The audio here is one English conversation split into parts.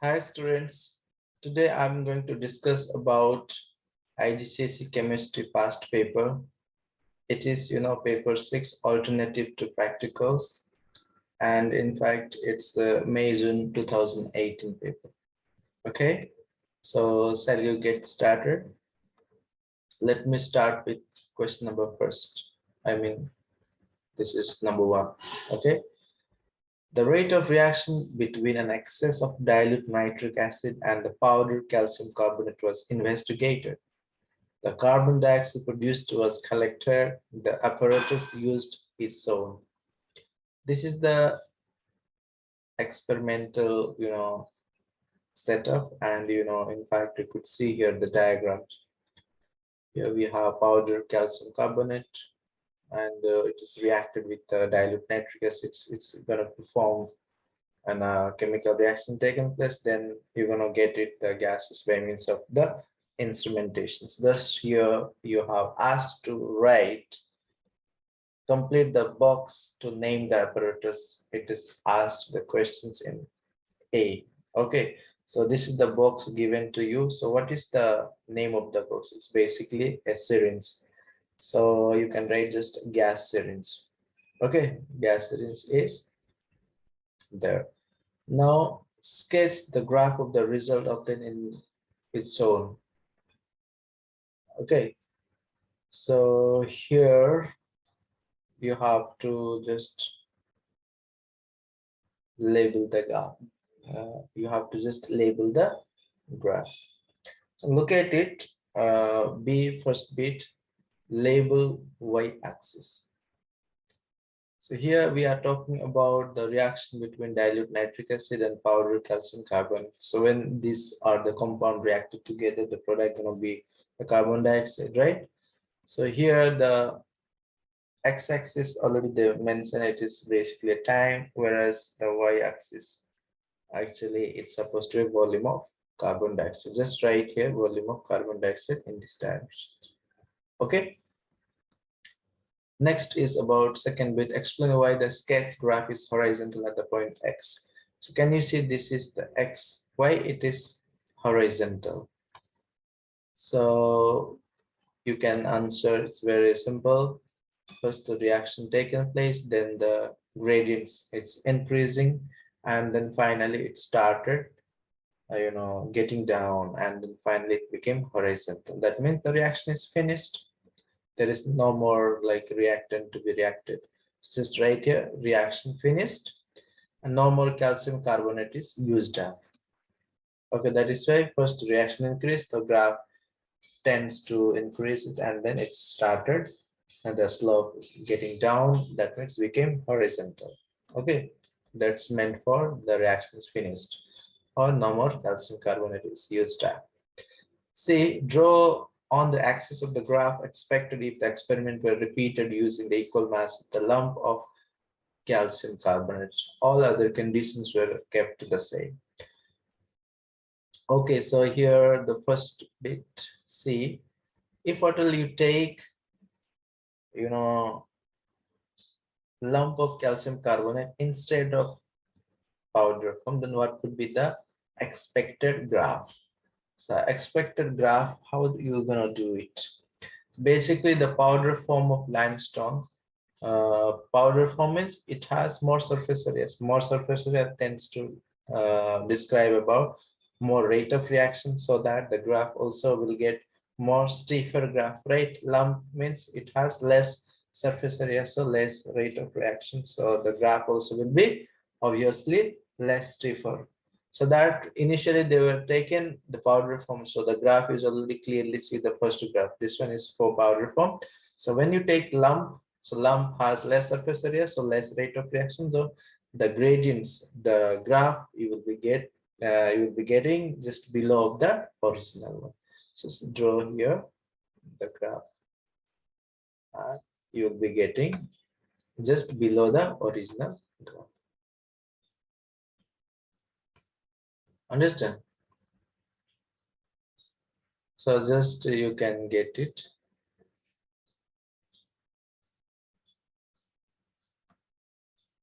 Hi students, today I'm going to discuss about IGCSE chemistry past paper. It is, paper 6 alternative to practicals, and in fact it's May June 2018 paper. Okay, so shall you get started? Let me start with question number first. I mean, this is number 1. Okay, the rate of reaction between an excess of dilute nitric acid and the powdered calcium carbonate was investigated. The carbon dioxide produced was collected. The apparatus used is shown. This is the experimental, setup, and in fact, you could see here the diagram. Here we have powdered calcium carbonate, and it is reacted with dilute nitric acid. It's going to perform and a chemical reaction taking place, then you're going to get it the gases by means of the instrumentations. Thus here you have asked to write, complete the box to name the apparatus. It is asked the questions in A. Okay, so this is the box given to you. So what is the name of the box? It's basically a syringe. So you can write just gas syringe. Okay, gas syringe is there. Now sketch the graph of the result obtained in its own. Okay, so here you have to just label the graph. You have to just label the graph. So look at it. B first bit, label y-axis. So here we are talking about the reaction between dilute nitric acid and powdered calcium carbonate. So when these are the compound reacted together, the product going to be the carbon dioxide, right? So here the x-axis already they mentioned it is basically a time, whereas the y-axis actually it's supposed to be volume of carbon dioxide. Just write here volume of carbon dioxide in this direction. Okay. Next is about second bit, explain why the sketch graph is horizontal at the point X. So can you see this is the X, why it is horizontal? So you can answer, it's very simple. First the reaction taken place, then the gradients it's increasing, and then finally it started getting down, and then finally it became horizontal. That means the reaction is finished. There is no more like reactant to be reacted. It's just right here, reaction finished, and no more calcium carbonate is used up. Okay, that is why first reaction increased, the graph tends to increase it, and then it started and the slope getting down. That means became horizontal. Okay, that's meant for the reaction is finished or no more calcium carbonate is used up. See, draw on the axis of the graph expected if the experiment were repeated using the equal mass of the lump of calcium carbonate. All other conditions were kept the same. Okay, so here the first bit, see, if at all you take, lump of calcium carbonate instead of powder form, then what could be the expected graph? So expected graph, how you gonna do it? Basically the powder form of limestone, powder form means it has more surface areas. More surface area tends to describe about more rate of reaction, so that the graph also will get more stiffer graph, right? Lump means it has less surface area, so less rate of reaction, so the graph also will be obviously less stiffer. So that initially they were taken the powder form, so the graph is already clearly see the first graph. This one is for powder form. So when you take lump, so lump has less surface area, so less rate of reaction. So the gradients, the graph you will be getting just below of the original one. Just draw here the graph. You will be getting just below the original graph. Understand? So just you can get it.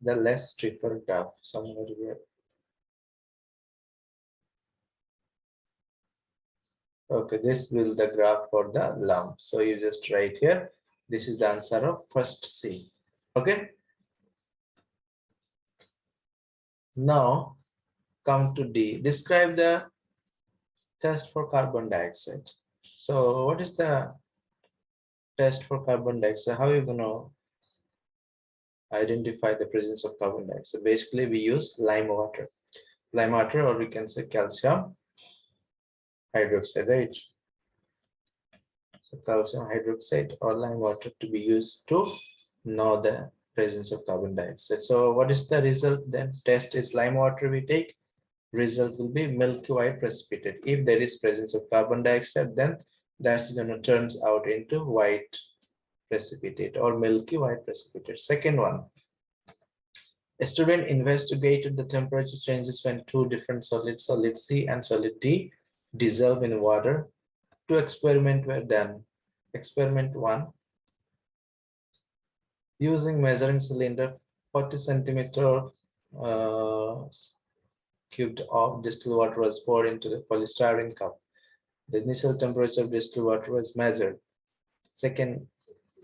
The less stiffer graph somewhere here. Okay, this will the graph for the lump. So you just write here. This is the answer of first C. Okay. Now come to D. Describe the test for carbon dioxide. So what is the test for carbon dioxide? How are you going to identify the presence of carbon dioxide? Basically, we use lime water, or we can say calcium hydroxide, right? So calcium hydroxide or lime water to be used to know the presence of carbon dioxide. So what is the result then? Test is lime water we take. Result will be milky white precipitate. If there is presence of carbon dioxide, then that's going to turns out into white precipitate or milky white precipitate. Second one, a student investigated the temperature changes when two different solids, solid C and solid D, dissolve in water. Two experiments were done. Experiment 1, using measuring cylinder, 40 centimeter cubed of distilled water was poured into the polystyrene cup. The initial temperature of distilled water was measured. Second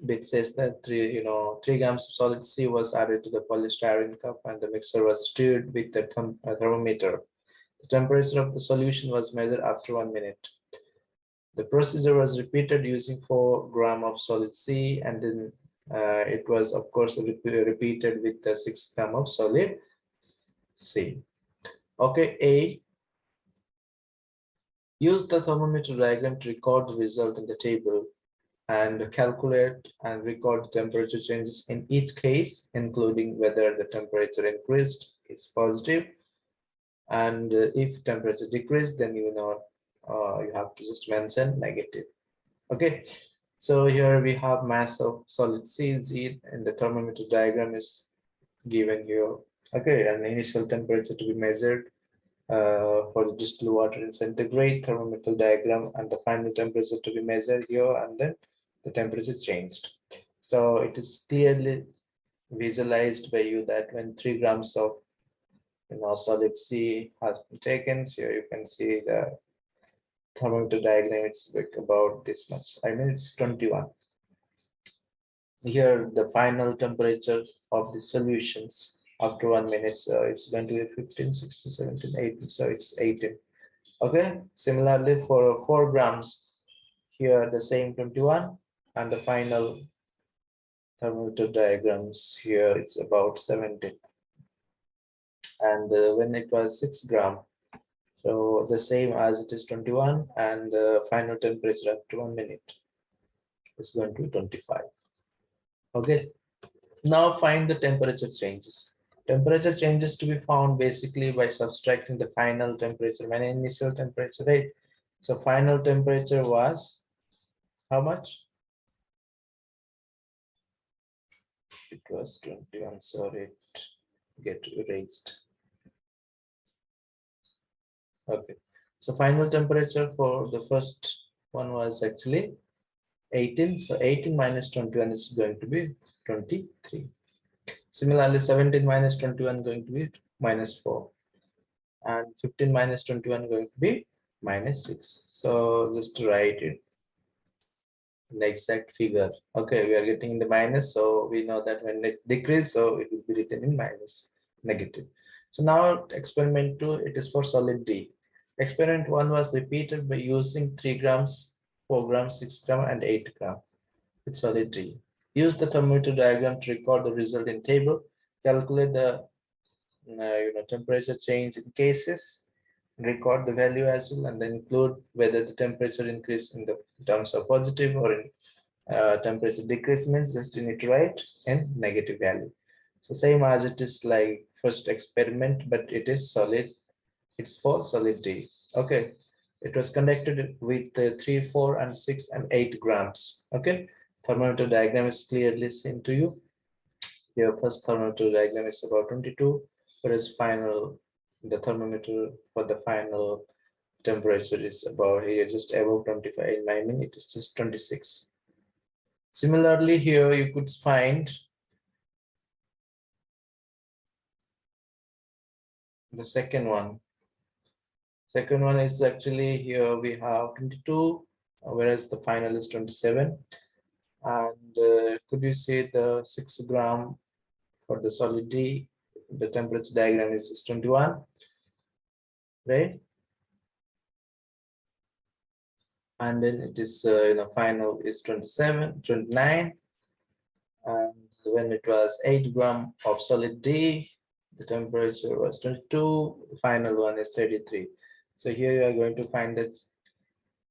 bit says that 3 grams of solid C was added to the polystyrene cup and the mixture was stirred with the thermometer. The temperature of the solution was measured after 1 minute. The procedure was repeated using 4 grams of solid C, and then it was of course repeated with the 6 grams of solid C. Okay, A. Use the thermometer diagram to record the result in the table and calculate and record the temperature changes in each case, including whether the temperature increased is positive, and if temperature decreased, then you have to just mention negative. Okay, so here we have mass of solid C, Z, and the thermometer diagram is given here. Okay, and initial temperature to be measured for the distilled water in centigrade, thermometer diagram, and the final temperature to be measured here, and then the temperature changed. So it is clearly visualized by you that when 3 grams of solid C has been taken, so here you can see the thermometer diagram. It's like about this much. I mean, it's 21. Here the final temperature of the solutions after 1 minute, so it's going to be 15, 16, 17, 18, so it's 18. Okay, similarly for 4 grams, here the same 21, and the final thermometer diagrams here it's about 17. And when it was 6 gram, so the same as it is 21, and the final temperature after 1 minute is going to be 25. Okay, now find the temperature changes. Temperature changes to be found basically by subtracting the final temperature when initial temperature, right? So final temperature was how much? It was 21. Sorry, it get erased. Okay, so final temperature for the first one was actually 18. So 18 minus 21 is going to be 23. Similarly, 17 minus 21 going to be minus 4. And 15 minus 21 going to be minus 6. So just to write it in the exact figure. Okay, we are getting in the minus, so we know that when it decrease, so it will be written in minus, negative. So now experiment 2, it is for solid D. Experiment 1 was repeated by using 3 grams, 4 grams, 6 grams, and 8 grams with solid D. Use the thermometer diagram to record the result in table. Calculate the temperature change in cases. Record the value as well, and then include whether the temperature increase in the terms of positive or in temperature decrease means just you need to write in negative value. So same as it is like first experiment, but it is solid. It's for solid D. Okay, it was conducted with 3, 4, and 6, and 8 grams. Okay, thermometer diagram is clearly seen to you. Your first thermometer diagram is about 22, whereas the thermometer for the final temperature is about here just above 25. In my mind, it is just 26. Similarly, here you could find the second one. Second one is actually here we have 22, whereas the final is 27. And could you say the 6 gram for the solid D? The temperature diagram is 21, right? And then it is final is 27, 29. And when it was 8 gram of solid D, the temperature was 22, final one is 33. So here you are going to find the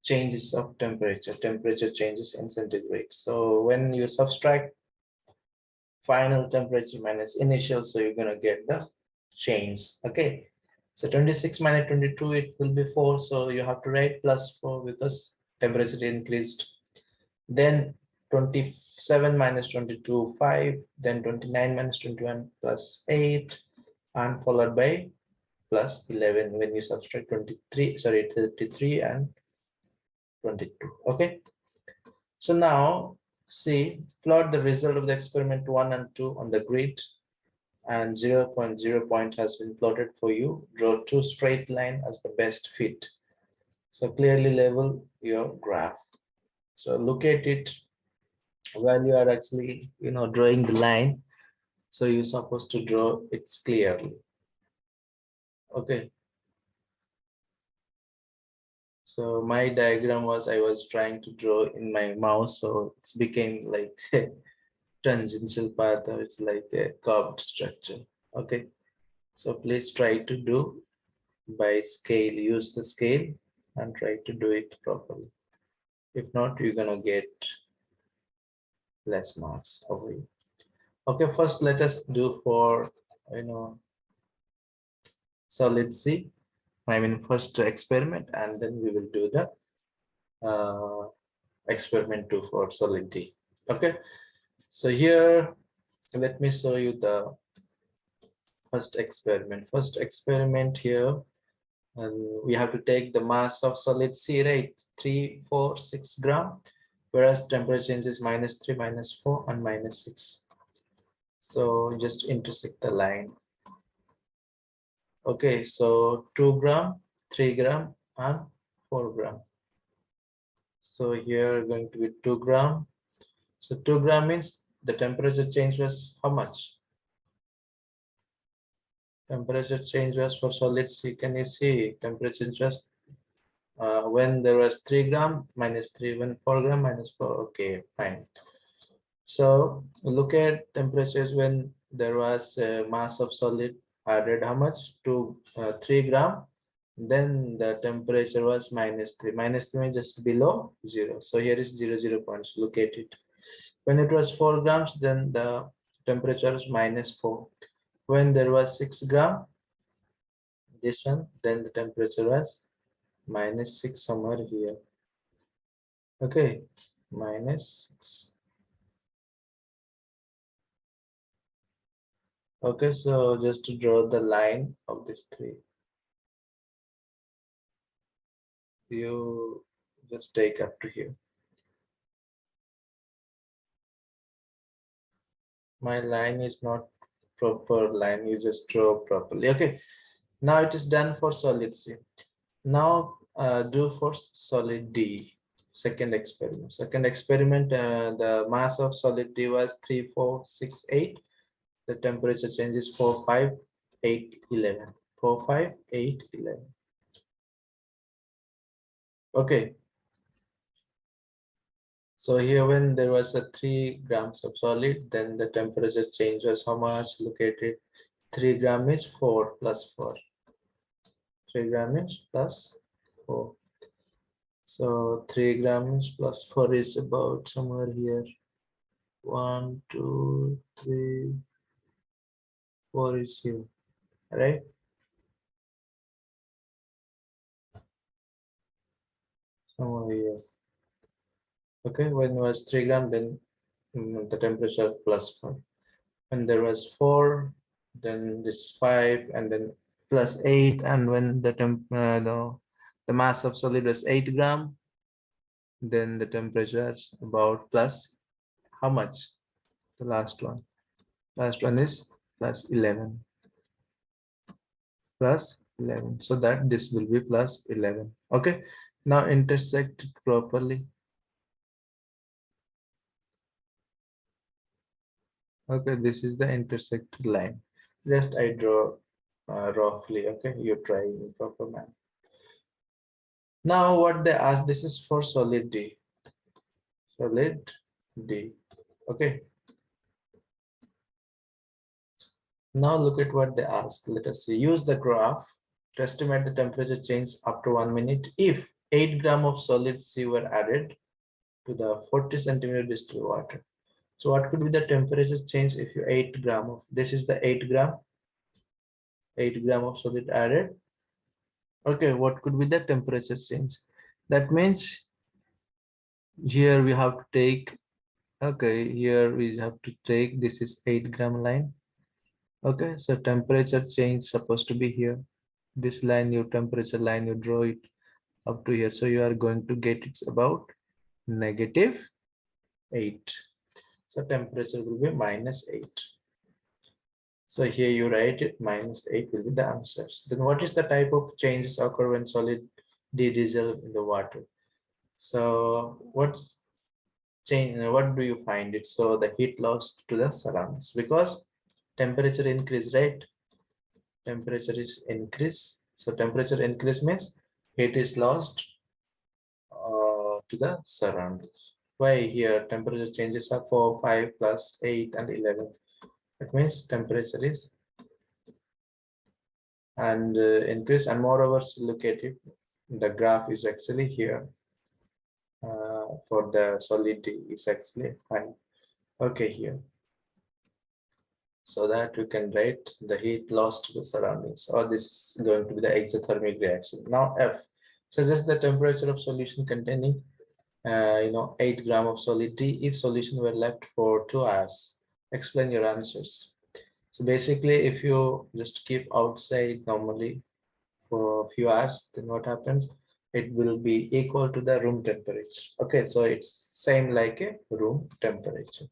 changes of temperature changes in centigrade. So when you subtract final temperature minus initial, so you're going to get the change. Okay, so 26 minus 22, it will be 4, so you have to write plus 4 because temperature increased. Then 27 minus 22, 5, then 29 minus 21 plus 8, and followed by plus 11 when you subtract 33 and 22. Okay, so now see, plot the result of the experiment 1 and 2 on the grid, and 0.0 point has been plotted for you. Draw two straight line as the best fit. So clearly label your graph. So look at it while you are actually drawing the line. So you're supposed to draw it clearly. Okay. So my diagram was I was trying to draw in my mouse, so it's became like tangential path, or it's like a curved structure. Okay, so please try to do by scale, use the scale and try to do it properly. If not, you're gonna get less marks over here. Okay, first let us do for solid C, I mean first experiment, and then we will do the experiment 2 for solid D. Okay, so here let me show you the first experiment. First experiment here, and we have to take the mass of solid C, right? 3, 4, 6 gram, whereas temperature change is -3, -4, and -6. So just intersect the line. Okay, so 2 gram, 3 gram, and 4 gram. So here going to be 2 gram. So 2 gram means the temperature change was how much? Temperature change was for solid C. Can you see temperature change was when there was 3 gram -3, when 4 gram -4. Okay, fine. So look at temperatures when there was a mass of solid added how much to 3 gram, then the temperature was -3. -3 means just below 0. So here is 0 points. Look at it. When it was 4 grams, then the temperature was -4. When there was 6 gram, this one, then the temperature was -6 somewhere here. Okay, -6. Okay, so just to draw the line of these three, you just take up to here. My line is not proper line, you just draw properly. Okay, now it is done for solid C. Now do for solid D. Second experiment. Second experiment, the mass of solid D was 3, 4, 6, 8. The temperature changes 4, 5, 8, 11. 4, 5, 8, 11. Okay. So here when there was a 3 grams of solid, then the temperature change was how much? Look at it. 3 gram is 4 plus 4. 3 gram is plus 4. So 3 grams plus 4 is about somewhere here. 1, 2, 3, 4 is here, right? Somewhere here. Okay, when it was 3 gram, then the temperature plus 4. When there was 4, then this 5, and then plus 8. And when the mass of solid was 8 gram, then the temperature is about plus how much? The last one is plus 11. Plus 11. So that this will be plus 11. Okay. Now intersect it properly. Okay, this is the intersected line. Just I draw roughly. Okay, you try in proper manner. Now what they ask, this is for solid D. Solid D. Okay. Now look at what they ask. Let us see. Use the graph to estimate the temperature change after 1 minute if 8 gram of solid C were added to the 40 centimeter distilled water. So what could be the temperature change if you 8 gram of, this is the 8 gram of solid added. Okay, what could be the temperature change? That means here we have to take, okay, here we have to take, this is 8 gram line. Okay, so temperature change supposed to be here. This line, your temperature line, you draw it up to here. So you are going to get it's about -8. So temperature will be -8. So here you write it, -8 will be the answers. Then what is the type of changes occur when solid dissolve in the water? So what's change? What do you find it? So the heat lost to the surroundings because temperature increase, right? Temperature is increase. So temperature increase means heat is lost to the surroundings. Why here temperature changes are 4, 5 plus 8 and 11. That means temperature is and increase, and moreover look at it, the graph is actually here for the solidity is actually 5. Okay, here. So that we can write the heat lost to the surroundings, or this is going to be the exothermic reaction. Now F suggests the temperature of solution containing 8 gram of solid D if solution were left for 2 hours. Explain your answers. So basically, if you just keep outside normally for a few hours, then what happens? It will be equal to the room temperature. Okay, so it's same like a room temperature.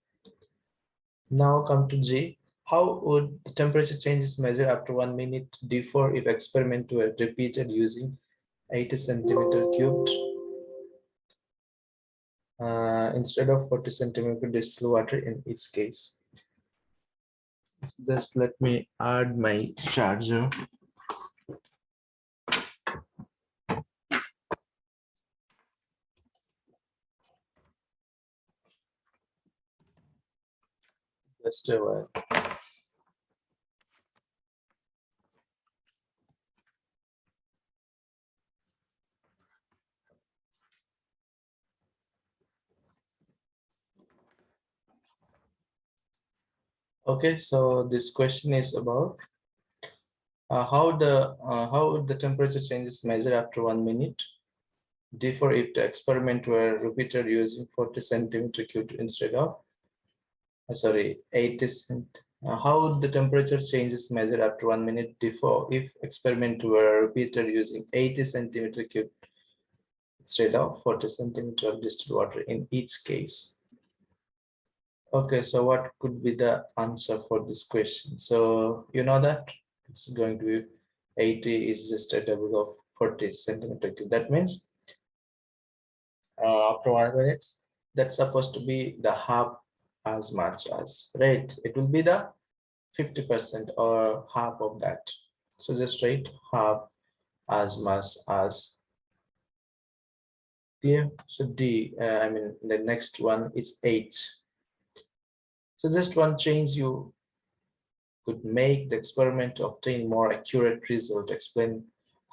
Now come to G. How would the temperature changes measure after 1 minute differ if experiment were repeated using 80 centimeter cubed instead of 40 centimeter distilled water in each case? Just let me add my charger. Just a while. Okay, so this question is about how would the temperature changes measure after 1 minute differ if the experiment were repeated using 40 centimeter cubed instead of 80 cent. How would the temperature changes measure after 1 minute differ if experiment were repeated using 80 centimeter cubed instead of 40 centimeter of distilled water in each case? Okay, so what could be the answer for this question? So you know that it's going to be 80 is just a double of 40 centimeter cube. That means after 1 minute, that's supposed to be the half as much as, right? It will be the 50% or half of that. So just write half as much as. Clear? So D, I mean, the next one is H. So just one change you could make the experiment to obtain more accurate result. Explain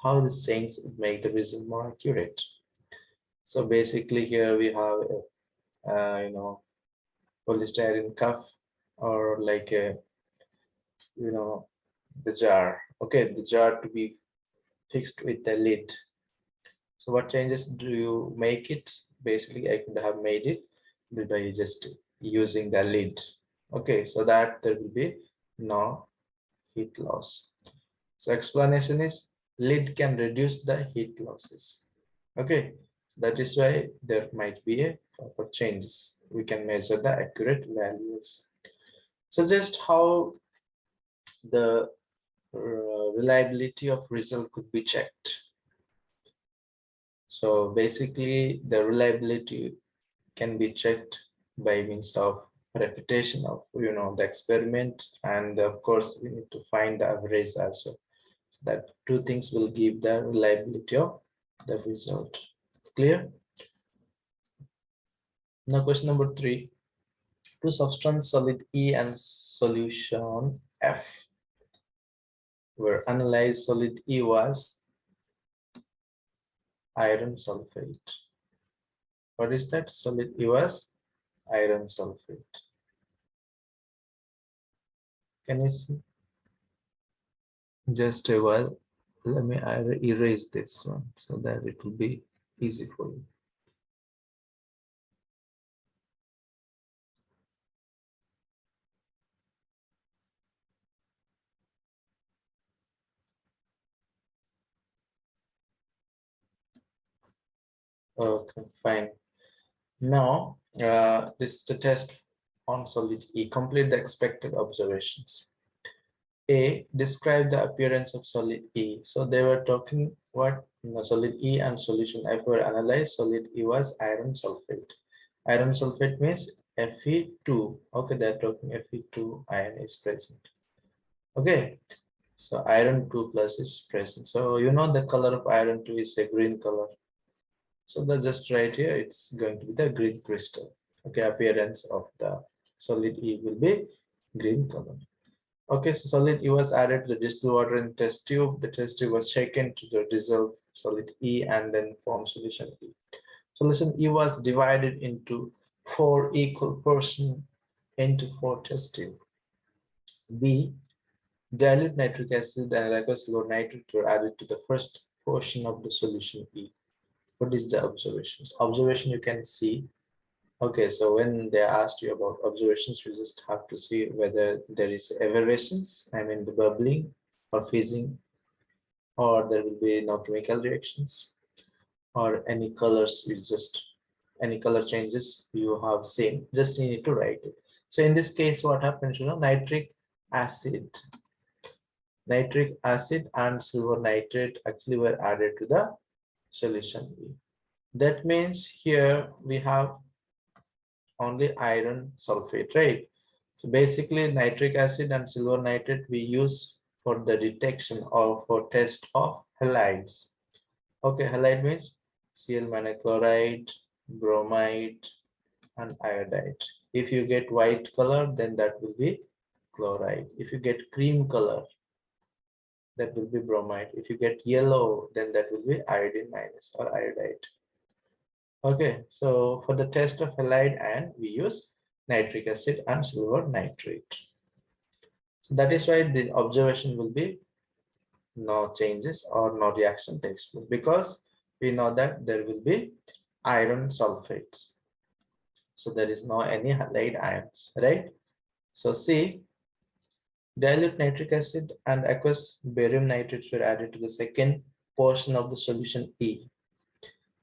how this change would make the result more accurate. So basically here we have polystyrene cup or like a the jar. Okay, the jar to be fixed with the lid. So what changes do you make it? Basically I could have made it by just using the lid. Okay, so that there will be no heat loss. So explanation is lid can reduce the heat losses. Okay, that is why there might be a proper changes. We can measure the accurate values. So just how the reliability of result could be checked. So basically the reliability can be checked by means of repetition of the experiment, and of course we need to find the average as well. So that two things will give the reliability of the result. Clear? Now question number 3. Two substance solid E and solution F were analyzed. Solid E was iron sulfate. What is that? Solid E was iron sulfate. Can you see? Just a while. Let me erase this one so that it will be easy for you. Okay, fine. Now, this is the test on solid E. Complete the expected observations. A, describe the appearance of solid E. So they were talking what solid E and solution F were analyzed. Solid E was iron sulfate. Iron sulfate means Fe2. Okay, they're talking Fe2 iron is present. Okay, so iron 2 plus is present. So you know the color of iron 2 is a green color. So that's just right here, it's going to be the green crystal. Okay, appearance of the solid E will be green color. Okay, so solid E was added to the distilled water in test tube. The test tube was shaken to the dissolved solid E and then form solution E. Solution E was divided into 4 equal portions into 4 test tubes. B, dilute nitric acid and aqueous low nitrate were added to the first portion of the solution E. What is the observations? Observation you can see. Okay, so when they asked you about observations, you just have to see whether there is effervescence, I mean the bubbling or fizzing, or there will be no chemical reactions, or any colors, you just any color changes you have seen, just you need to write it. So in this case, what happens, acid, nitric acid and silver nitrate actually were added to the solution E. That means here we have only iron sulfate, right? So basically nitric acid and silver nitrate we use for the detection or for test of halides. Okay, halide means Cl chloride, bromide, and iodide. If you get white color, then that will be chloride. If you get cream color, that will be bromide. If you get yellow, then that will be iodine minus or iodide. Okay, so for the test of halide ion, we use nitric acid and silver nitrate. So that is why the observation will be no changes or no reaction takes place, because we know that there will be iron sulfates. So there is no any halide ions, right? So see, dilute nitric acid and aqueous barium nitrates were added to the second portion of the solution E.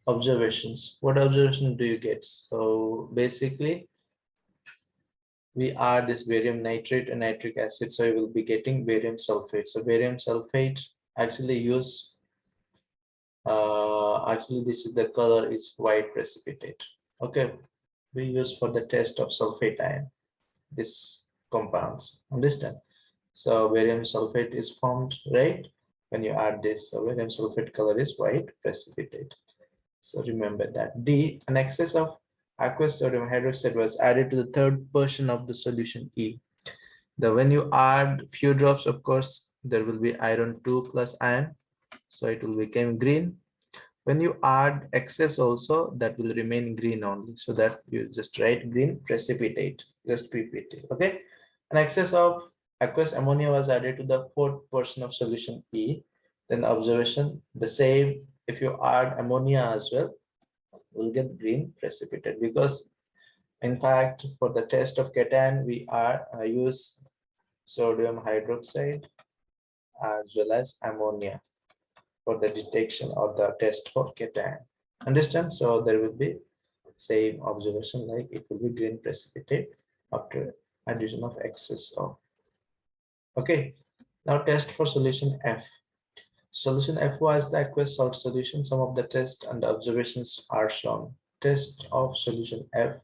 Observations. What observation do you get? So basically, we add this barium nitrate and nitric acid, so we will be getting barium sulfate. So barium sulfate actually actually this is the color is white precipitate. Okay, we use for the test of sulfate ion this compounds, understand? So barium sulfate is formed, right? When you add this, so barium sulfate color is white precipitate. So remember that. D, an excess of aqueous sodium hydroxide was added to the third portion of the solution E. When you add few drops, of course, there will be iron 2 plus ion, so it will become green. When you add excess also, that will remain green only, so that you just write green precipitate, just PPT. Okay, an excess of aqueous ammonia was added to the fourth portion of solution E. Then observation, the same, if you add ammonia as well, we'll get green precipitate, because in fact for the test of cation we are use sodium hydroxide as well as ammonia for the detection or the test for cation, understand? So there will be same observation, like it will be green precipitate after addition of excess of. Okay, Now test for solution F. Solution F was the aqueous salt solution. Some of the tests and observations are shown. Test of solution F.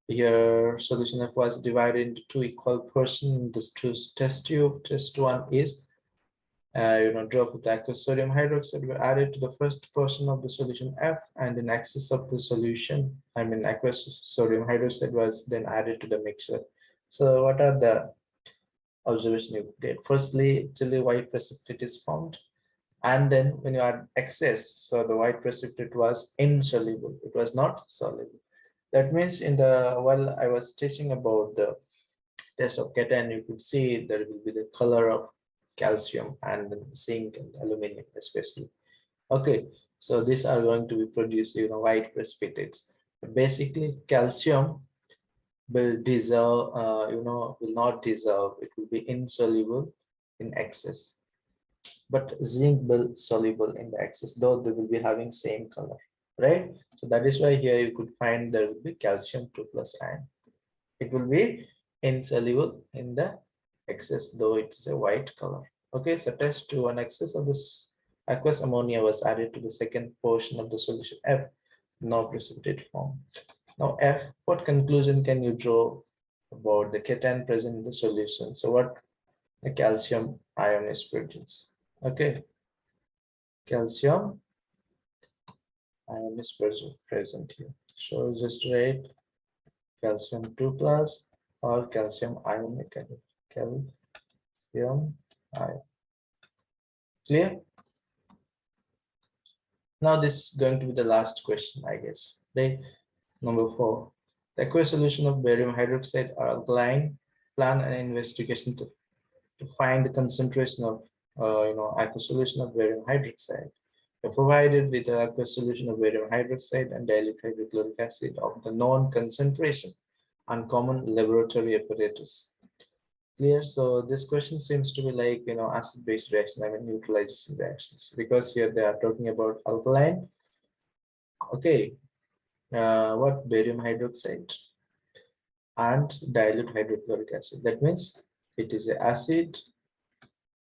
Here, solution F was divided into two equal portions in this two test tube. Test one is, drop of the aqueous sodium hydroxide were added to the first portion of the solution F, and in excess of the solution, aqueous sodium hydroxide was then added to the mixture. So, what are the observations you did? Firstly, actually, white precipitate is formed. And then when you add excess, so the white precipitate was insoluble, it was not soluble. That means while I was teaching about the test of cation, you could see there will be the color of calcium and zinc and aluminum especially. Okay, so these are going to be produced, white precipitates. Basically, calcium will dissolve, will not dissolve, it will be insoluble in excess, but zinc will soluble in the excess, though they will be having same color, right? So that is why here you could find there will be calcium 2 plus ion. It will be insoluble in the excess, though it's a white color. Okay, so test 2, an excess of this aqueous ammonia was added to the second portion of the solution F, no precipitate form. Now F, what conclusion can you draw about the cation present in the solution? So what the calcium ion is produced? Okay, calcium ion is present here. So just write calcium 2 plus or calcium ion, calcium ion. Clear? Now this is going to be the last question, I guess. Right? Number 4. The aqueous solution of barium hydroxide are alkaline. Plan an investigation to find the concentration of aqueous solution of barium hydroxide. You're provided with an aqueous solution of barium hydroxide and dilute hydrochloric acid of the known concentration and common laboratory apparatus. Clear? So this question seems to be like, acid-base reaction, neutralization reactions, because here they are talking about alkaline. Okay, what barium hydroxide and dilute hydrochloric acid. That means it is an acid,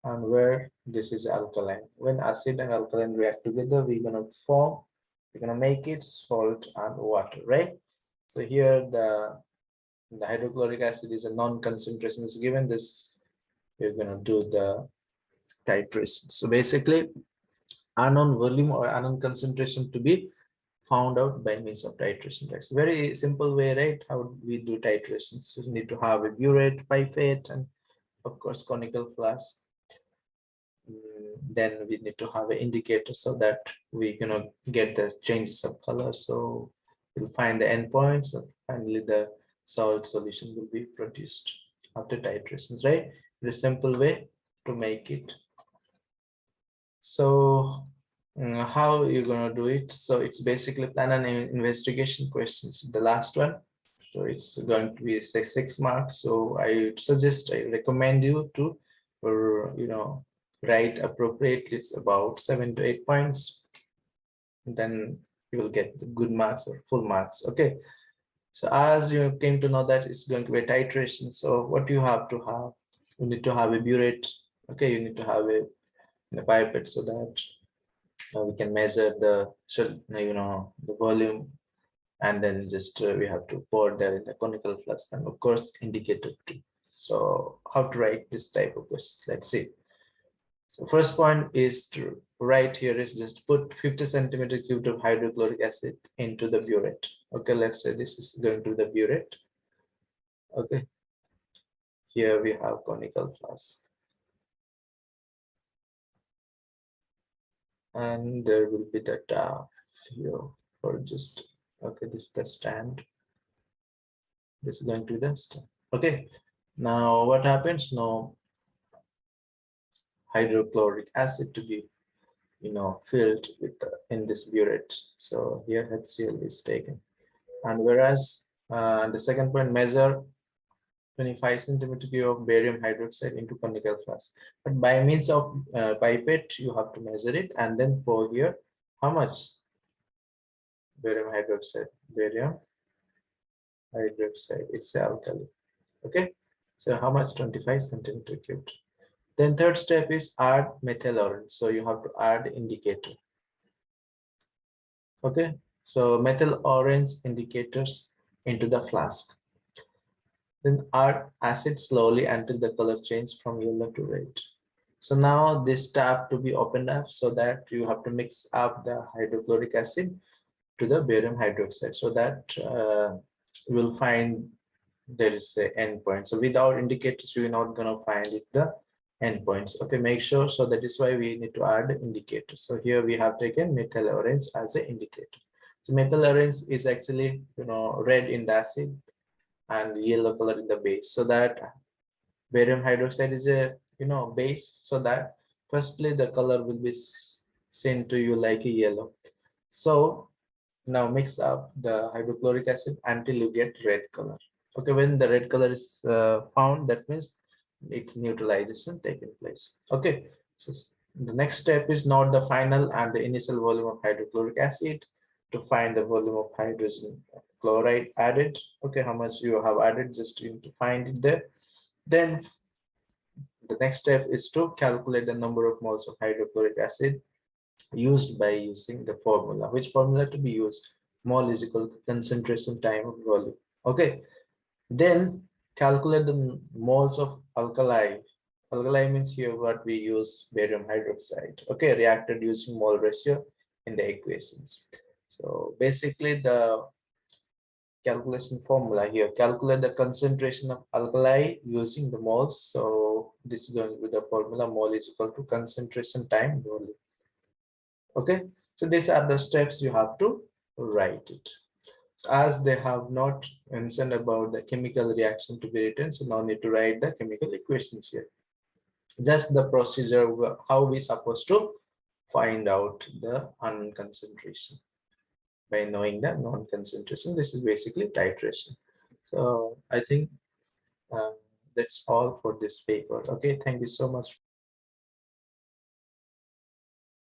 and where this is alkaline. When acid and alkaline react together, we're gonna make it salt and water, right? So here the hydrochloric acid is a non-concentration is given. This we're gonna do the titration. So basically, unknown volume or unknown concentration to be found out by means of titration. It's a very simple way, right? How we do titrations. So we need to have a burette, pipette, and of course conical flask. Then we need to have an indicator so that we get the changes of color. So we'll find the endpoints, and finally the salt solution will be produced after titrations, right? The simple way to make it. So how you're gonna do it? So it's basically plan an investigation questions. The last one. So it's going to be say 6 marks. So I recommend you to, write appropriately. It's about 7 to 8 points. Then you will get the good marks or full marks. Okay. So as you came to know that it's going to be a titration. So what you have to have, you need to have a burette. Okay, you need to have a pipette so that we can measure the volume, and then just we have to pour there in the conical flask, and of course indicator too. So how to write this type of questions? Let's see. So first point is to write here is just put 50 centimeter cubed of hydrochloric acid into the burette. Okay, let's say this is going to the burette. Okay, here we have conical flask, and there will be the tap here for just, okay, this is the stand. This is going to be the stand. Okay, now what happens now? Hydrochloric acid to be filled with in this burette. So here HCl is taken, and whereas the second point, measure 25 centimeter cube of barium hydroxide into conical flask, but by means of pipette you have to measure it and then pour here how much barium hydroxide. It's alkali. Okay, so how much? 25 centimeter cubed. Then third step is add methyl orange. So you have to add indicator. Okay, so methyl orange indicators into the flask. Then add acid slowly until the color changes from yellow to red. So now this tap to be opened up so that you have to mix up the hydrochloric acid to the barium hydroxide so that you will find there is a endpoint. So without indicators, we're not going to find it the endpoints. Okay, make sure. So that is why we need to add indicators. So here we have taken methyl orange as an indicator. So methyl orange is actually, red in the acid and yellow color in the base. So that barium hydroxide is a, base. So that firstly the color will be seen to you like a yellow. So now mix up the hydrochloric acid until you get red color. Okay, when the red color is found, that means its neutralization taking place. Okay, so the next step is note the final and the initial volume of hydrochloric acid to find the volume of hydrogen chloride added. Okay, how much you have added, just you need to find it there. Then the next step is to calculate the number of moles of hydrochloric acid used by using the formula. Which formula to be used? Mole is equal to concentration time of volume. Okay, then calculate the moles of alkali. Alkali means here what we use barium hydroxide. Okay, reacted using mole ratio in the equations. So basically the calculation formula here, calculate the concentration of alkali using the moles. So this is going to be the formula, mole is equal to concentration time volume. Okay, so these are the steps you have to write it. As they have not mentioned about the chemical reaction to be written, so no need to write the chemical equations here. Just the procedure, how we supposed to find out the unconcentration by knowing the non-concentration. This is basically titration. So I think that's all for this paper. Okay, thank you so much.